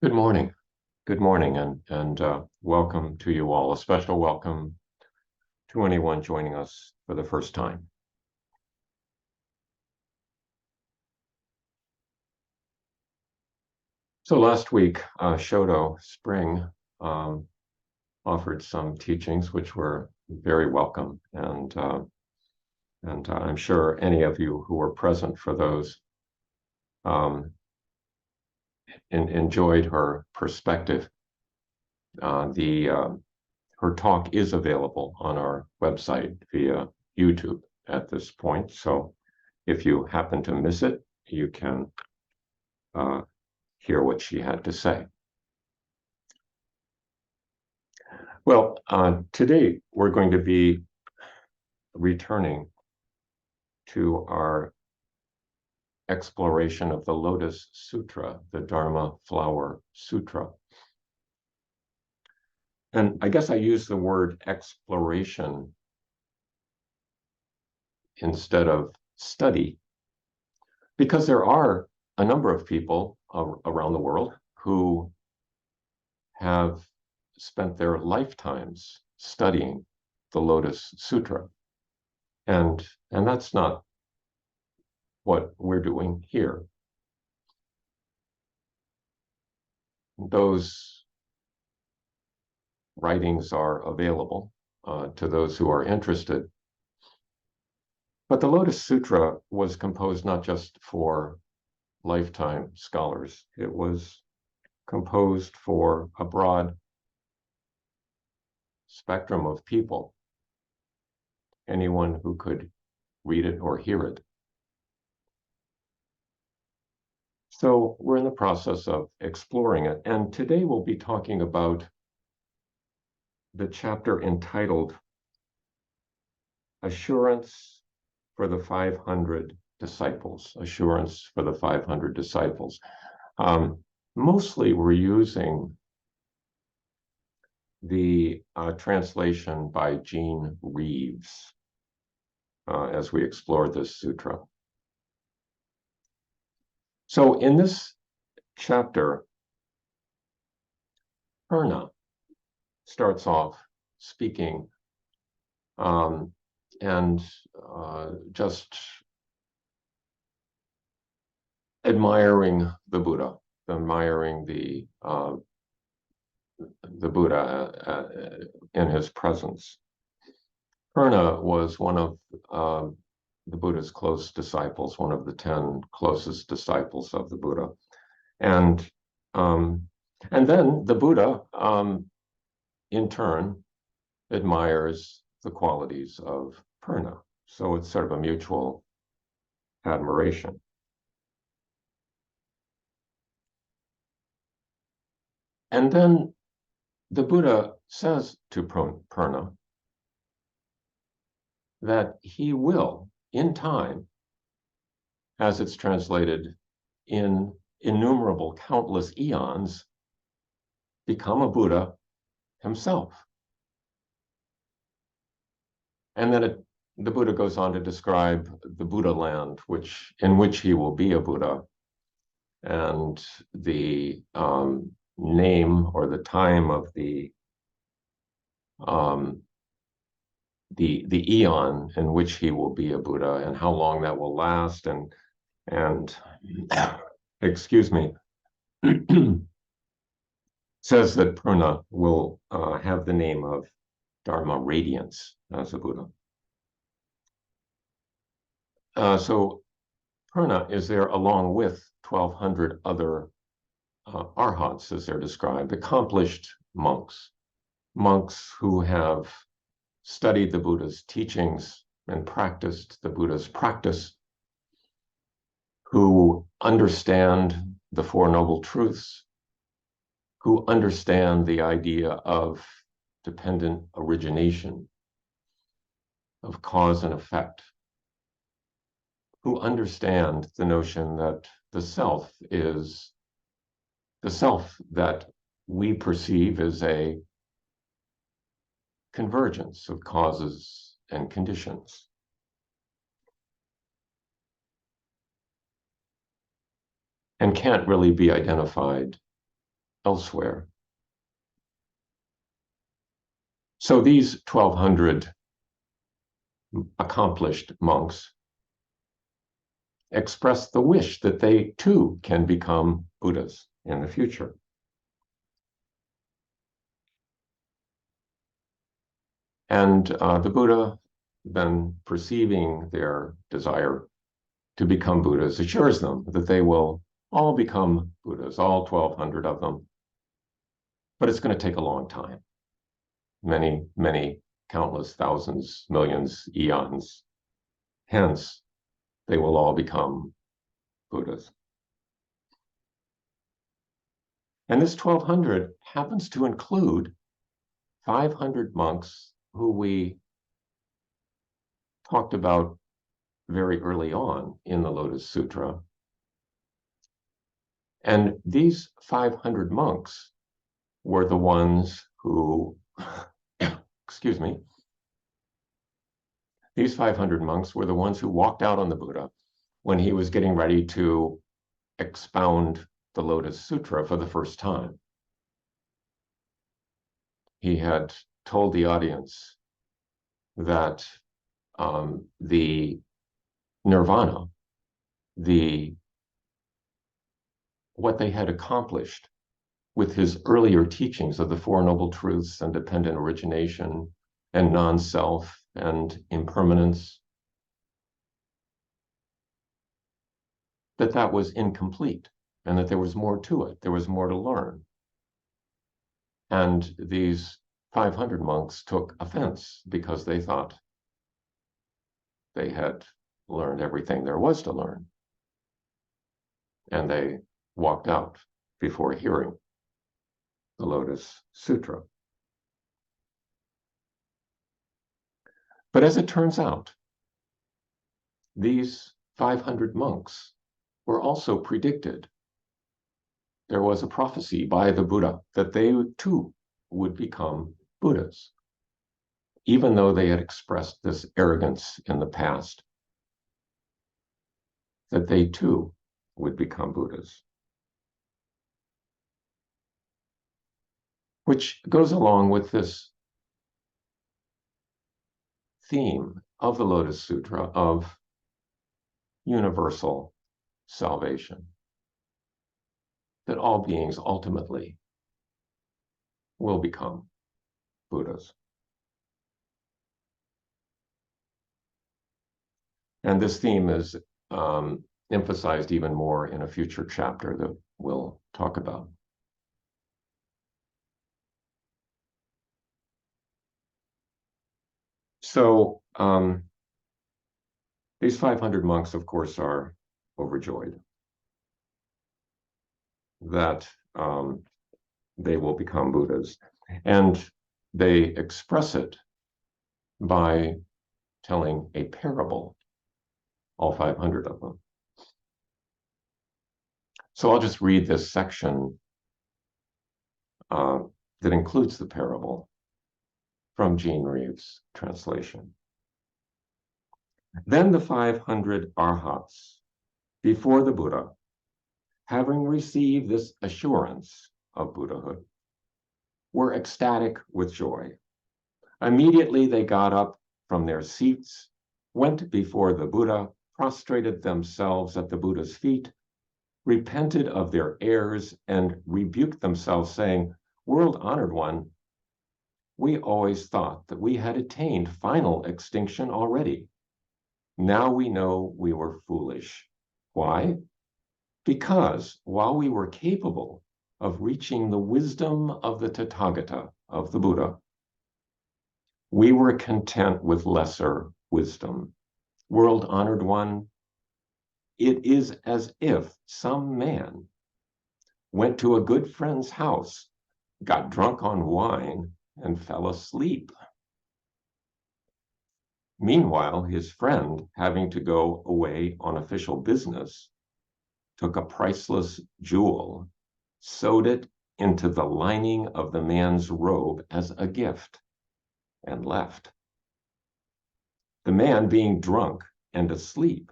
Good morning. Good morning, and welcome to you all. A special welcome to anyone joining us for the first time. So last week, Shoto Spring offered some teachings which were very welcome, and I'm sure any of you who were present for those enjoyed her perspective. Her talk is available on our website via YouTube at this point. So if you happen to miss it, you can hear what she had to say. Well, today we're going to be returning to our exploration of the Lotus Sutra, the Dharma Flower Sutra. And I guess I use the word exploration instead of study, because there are a number of people around the world who have spent their lifetimes studying the Lotus Sutra. And that's not what we're doing here. Those writings are available to those who are interested. But the Lotus Sutra was composed not just for lifetime scholars. It was composed for a broad spectrum of people, anyone who could read it or hear it. So we're in the process of exploring it. And today we'll be talking about the chapter entitled Assurance for the 500 Disciples. Assurance for the 500 Disciples. Mostly we're using the translation by Jean Reeves as we explore this sutra. So in this chapter, Purna starts off speaking and just admiring the Buddha, admiring the Buddha in his presence. Purna was one of the Buddha's close disciples, one of the 10 closest disciples of the Buddha. And then the Buddha, in turn, admires the qualities of Purna. So it's sort of a mutual admiration. And then the Buddha says to Purna that he will, in time, as it's translated in innumerable, countless eons, become a Buddha himself. And then the Buddha goes on to describe the Buddha land, in which he will be a Buddha, and the name or the time of the eon in which he will be a Buddha, and how long that will last, and excuse me, says that Purna will have the name of Dharma Radiance as a Buddha. So Purna is there along with 1,200 other arhats, as they're described, accomplished monks who have studied the Buddha's teachings and practiced the Buddha's practice, who understand the Four Noble Truths, who understand the idea of dependent origination, of cause and effect, who understand the notion that the self that we perceive as a convergence of causes and conditions. And can't really be identified elsewhere. So these 1,200 accomplished monks express the wish that they too can become Buddhas in the future. And the Buddha, then perceiving their desire to become Buddhas, assures them that they will all become Buddhas, all 1,200 of them. But it's going to take a long time. Many, many, countless thousands, millions, eons. Hence, they will all become Buddhas. And this 1,200 happens to include 500 monks who we talked about very early on in the Lotus Sutra. And these 500 monks were the ones who, excuse me, these 500 monks were the ones who walked out on the Buddha when he was getting ready to expound the Lotus Sutra for the first time. He had told the audience that the nirvana, what they had accomplished with his earlier teachings of the Four Noble Truths and dependent origination and non-self and impermanence, that was incomplete and that there was more to it. There was more to learn. And these 500 monks took offense because they thought they had learned everything there was to learn. And they walked out before hearing the Lotus Sutra. But as it turns out, these 500 monks were also predicted. There was a prophecy by the Buddha that they too would become Buddhas, even though they had expressed this arrogance in the past, that they too would become Buddhas. Which goes along with this theme of the Lotus Sutra of universal salvation, that all beings ultimately will become Buddhas. And this theme is emphasized even more in a future chapter that we'll talk about. So these 500 monks, of course, are overjoyed that they will become Buddhas. And they express it by telling a parable, all 500 of them. So I'll just read this section that includes the parable from Jean Reeves' translation. Then the 500 arhats before the Buddha, having received this assurance of Buddhahood, were ecstatic with joy. Immediately they got up from their seats, went before the Buddha, prostrated themselves at the Buddha's feet, repented of their errors, and rebuked themselves, saying, "World-honored one, we always thought that we had attained final extinction already. Now we know we were foolish. Why? Because while we were capable of reaching the wisdom of the Tathagata, of the Buddha, we were content with lesser wisdom. World-honored one, it is as if some man went to a good friend's house, got drunk on wine, and fell asleep. Meanwhile, his friend, having to go away on official business, took a priceless jewel, sewed it into the lining of the man's robe as a gift, and left. The man, being drunk and asleep,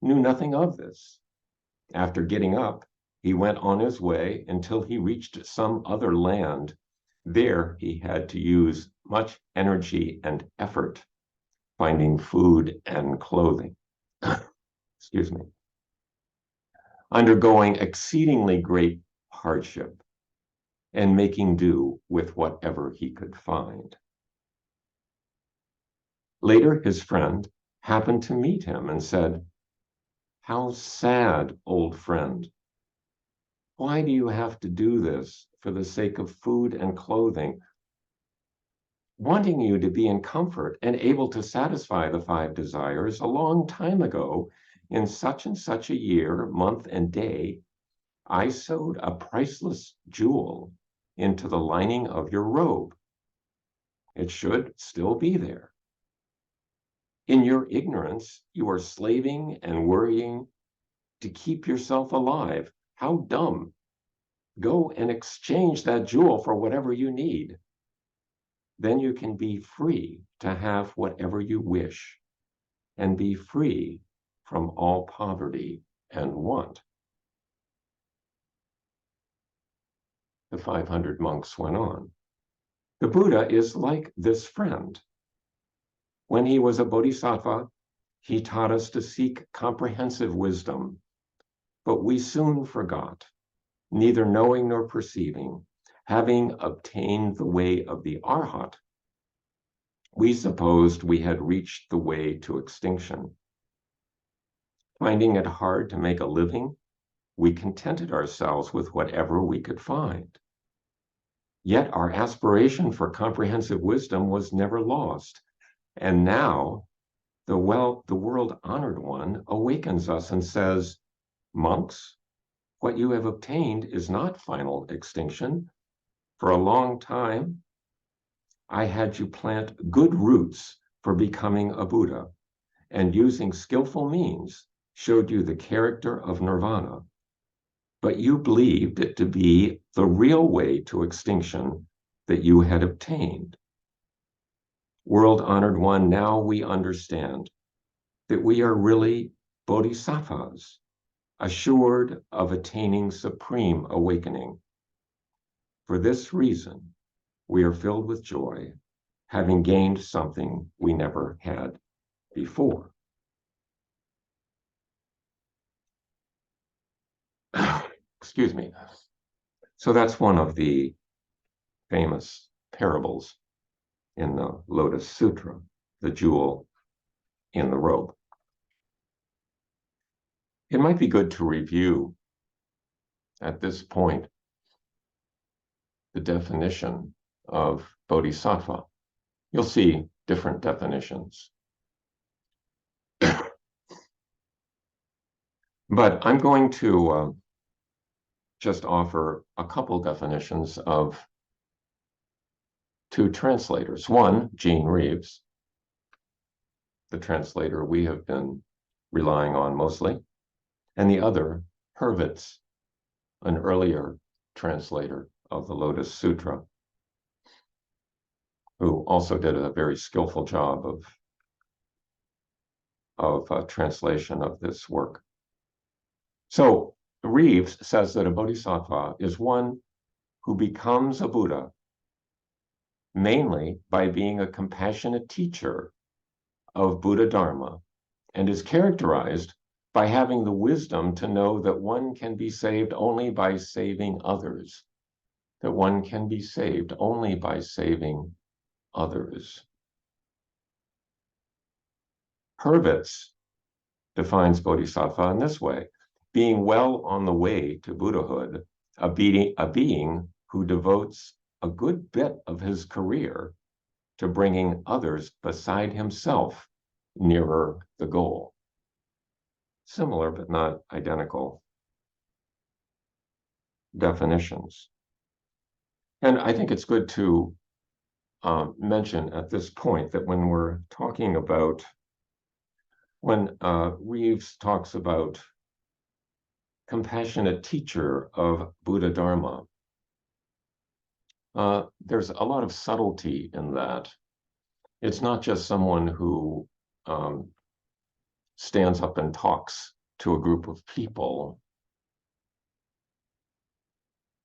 knew nothing of this. After getting up, He went on his way until he reached some other land. There he had to use much energy and effort finding food and clothing. Excuse me. Undergoing exceedingly great hardship and making do with whatever he could find. Later, his friend happened to meet him and said, "How sad, old friend. Why do you have to do this for the sake of food and clothing? Wanting you to be in comfort and able to satisfy the 5 desires a long time ago, in such and such a year, month, and day, I sewed a priceless jewel into the lining of your robe. It should still be there. In your ignorance, you are slaving and worrying to keep yourself alive. How dumb. Go and exchange that jewel for whatever you need. Then you can be free to have whatever you wish and be free from all poverty and want." The 500 monks went on. The Buddha is like this friend. When he was a bodhisattva, he taught us to seek comprehensive wisdom, but we soon forgot, neither knowing nor perceiving, having obtained the way of the arhat, we supposed we had reached the way to extinction. Finding it hard to make a living, we contented ourselves with whatever we could find. Yet our aspiration for comprehensive wisdom was never lost. And now the world-honored one awakens us and says, "Monks, what you have obtained is not final extinction. For a long time, I had you plant good roots for becoming a Buddha, and using skillful means showed you the character of nirvana. But you believed it to be the real way to extinction that you had obtained. World-honored one, now we understand that we are really bodhisattvas, assured of attaining supreme awakening. For this reason, we are filled with joy, having gained something we never had before." Excuse me. So that's one of the famous parables in the Lotus Sutra, the jewel in the robe. It might be good to review at this point the definition of bodhisattva. You'll see different definitions. But I'm going to just offer a couple definitions of 2 translators. One, Gene Reeves, the translator we have been relying on mostly, and the other, Hurwitz, an earlier translator of the Lotus Sutra, who also did a very skillful job of translation of this work. So Reeves says that a bodhisattva is one who becomes a Buddha mainly by being a compassionate teacher of Buddha Dharma, and is characterized by having the wisdom to know that one can be saved only by saving others, that one can be saved only by saving others. Hurwitz defines bodhisattva in this way: being well on the way to Buddhahood, a being who devotes a good bit of his career to bringing others beside himself nearer the goal. Similar but not identical definitions. And I think it's good to mention at this point that when we're talking about, when Reeves talks about compassionate teacher of Buddha Dharma, there's a lot of subtlety in that. It's not just someone who stands up and talks to a group of people,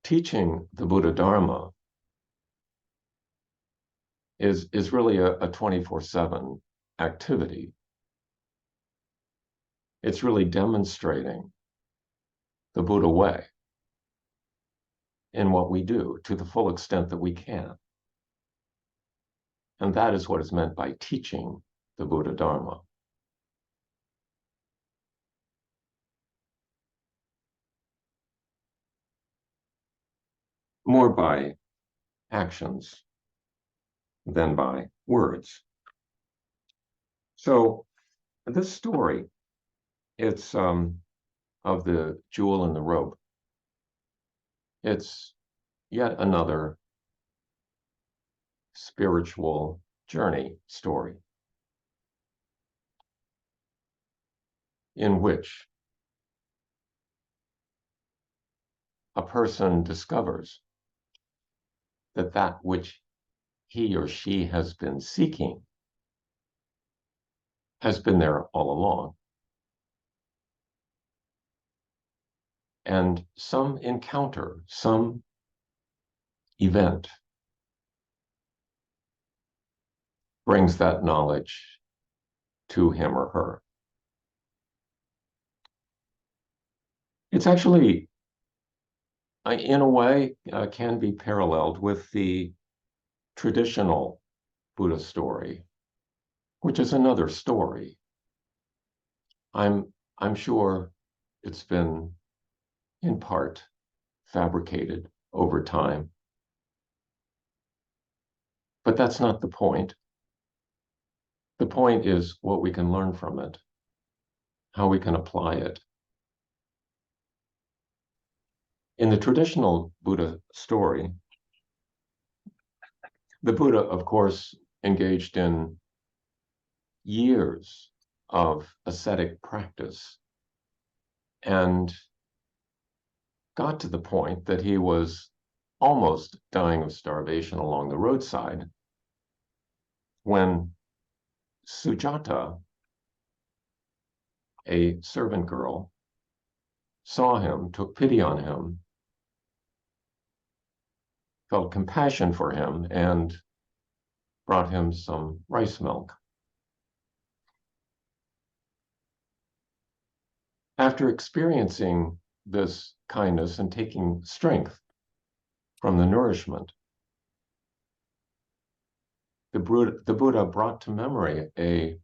teaching the Buddha Dharma is really a 24/7 activity. It's really demonstrating the Buddha way in what we do to the full extent that we can. And that is what is meant by teaching the Buddha Dharma. More by actions than by words. So this story, it's of the jewel in the robe. It's yet another spiritual journey story in which a person discovers that that which he or she has been seeking has been there all along. And some encounter, some event brings that knowledge to him or her. It's actually, in a way, can be paralleled with the traditional Buddha story, which is another story. I'm sure it's been in part fabricated over time. But that's not the point. The point is what we can learn from it, how we can apply it. In the traditional Buddha story, the Buddha, of course, engaged in years of ascetic practice and got to the point that he was almost dying of starvation along the roadside when Sujata, a servant girl, saw him, took pity on him, felt compassion for him, and brought him some rice milk. After experiencing this kindness and taking strength from the nourishment, the Buddha brought to memory a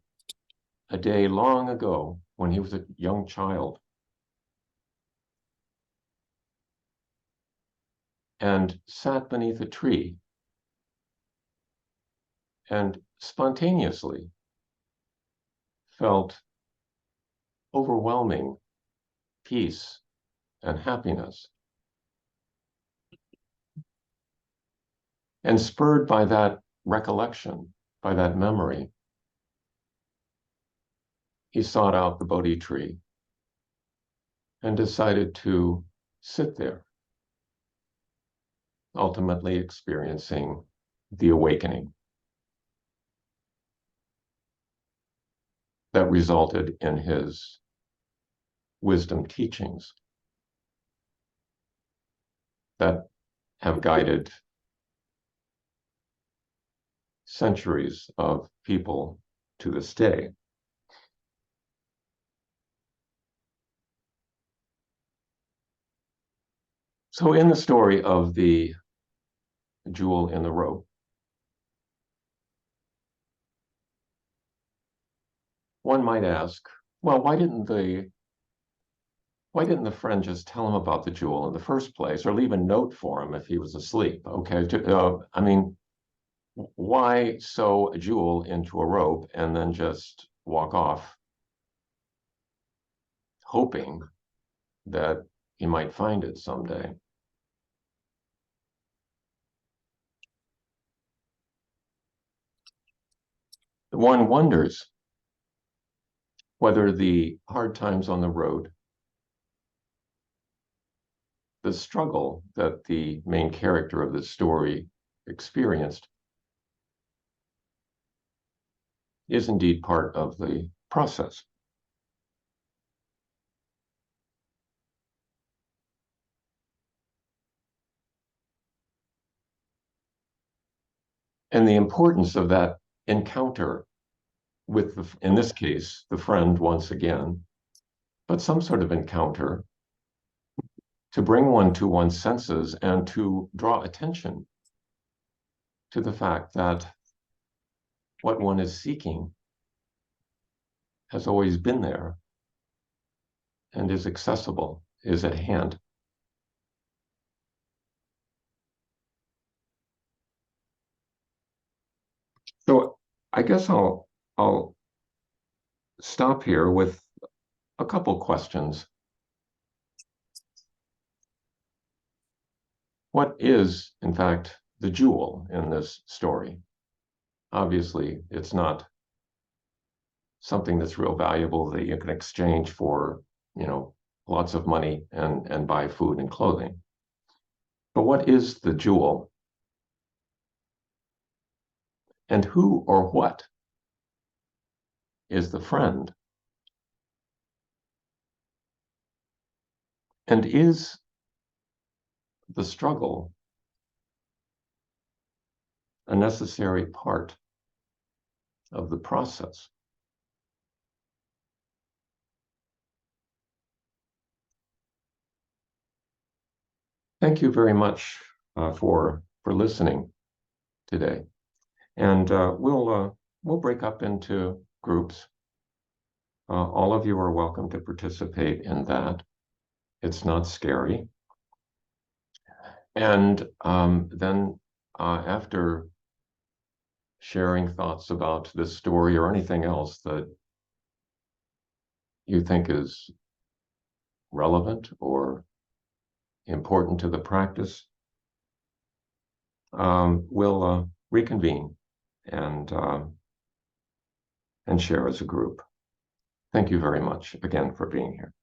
day long ago when he was a young child, and sat beneath a tree and spontaneously felt overwhelming peace and happiness. And spurred by that recollection, by that memory, he sought out the Bodhi tree and decided to sit there, ultimately experiencing the awakening that resulted in his wisdom teachings that have guided centuries of people to this day. So in the story of the jewel in the robe, one might ask, well, why didn't the friend just tell him about the jewel in the first place, or leave a note for him if he was asleep? Okay, I mean, why sew a jewel into a rope and then just walk off, hoping that he might find it someday? One wonders whether the hard times on the road, the struggle that the main character of the story experienced, is indeed part of the process. And the importance of that encounter with, in this case, the friend once again, but some sort of encounter to bring one to one's senses and to draw attention to the fact that what one is seeking has always been there and is accessible, is at hand. So I guess I'll stop here with a couple questions. What is, in fact, the jewel in this story? Obviously, it's not something that's real valuable that you can exchange for, lots of money and buy food and clothing. But what is the jewel? And who or what is the friend? And is the struggle a necessary part of the process? Thank you very much for listening today. And we'll break up into groups. All of you are welcome to participate in that. It's not scary. And then after sharing thoughts about this story or anything else that you think is relevant or important to the practice, we'll reconvene and share as a group. Thank you very much again for being here.